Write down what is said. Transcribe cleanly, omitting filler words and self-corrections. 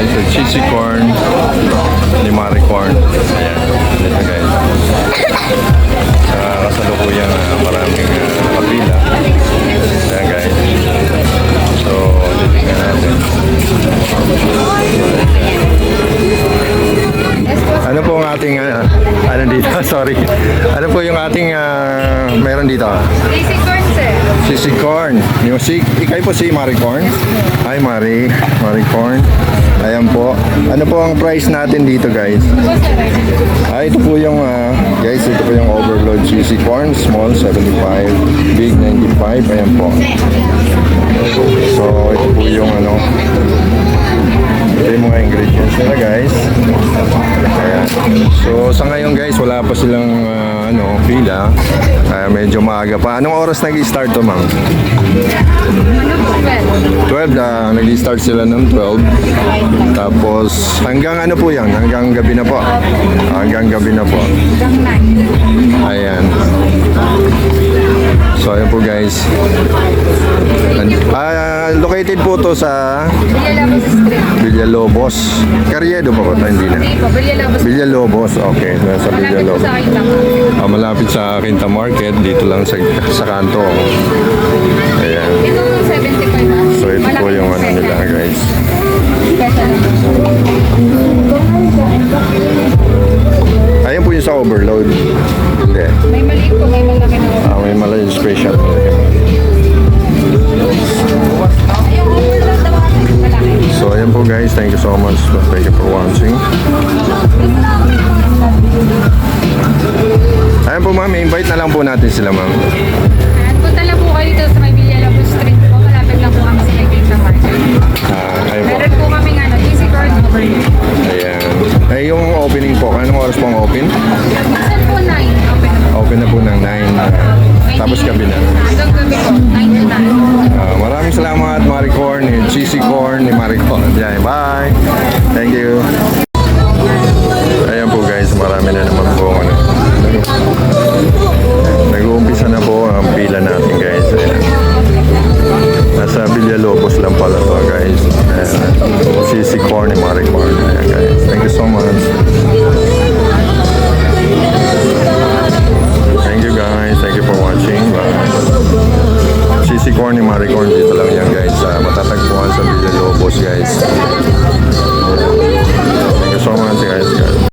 guys, the cheesy corn ni Maricorn. Ayan, dito guys. Kasalukuyan maraming kapila. Ayan guys. So, titignan natin. Ano po ang ating, ano dito? Sorry. Ano po yung ating meron dito? Basic corn, sir. Sisig corn. Yung ikay po si Maricorn? Hi Maricorn. Ayan po. Ano po ang price natin dito guys? Ito po yung guys, ito po yung overload cheesy corn. Small 75, big 95. Ayan po. So ito po yung ano. Ito yung mga ingredients nila guys. Ayan. So sa ngayon guys, wala pa silang pila. Medyo maaga pa. Anong oras nag-start to ma'am? 12 nag-start sila ng 12. Tapos hanggang ano po yan? Hanggang gabi na po. Hanggang gabi na po. Ayan. So ayan po guys. Located po to sa Villalobos Street. Villalobos. Carriedo pa po? Hindi na. Villalobos. Okay. Nasa Villalobos. Malapit sa Quinta Market. Dito lang sa kanto. Ayan. Ito 75. So ito po yung ano nila guys. Ayan po yung sa overload. Hindi. May maliit po, may malaki na. May malaki special. Yung overload na malaki. So ayan po guys. Thank you so much. Thank you for watching. Ayan po ma'am. Invite na lang po natin sila ma'am. Punta lang po kayo dito sa may Villalobos Street po. Malapit lang po kami sa Quinta Market. Ayun po. Meron po kami easy corn overload. Ayan. Yung opening po. Anong oras po ang open? Minsan po 9. Open na po. Open na po ng 9. Tapos gabi na. Hanggang gabi po. 9 to 9. Maraming salamat Maricorn, cheesy corn ni Maricorn. Bye. Thank you.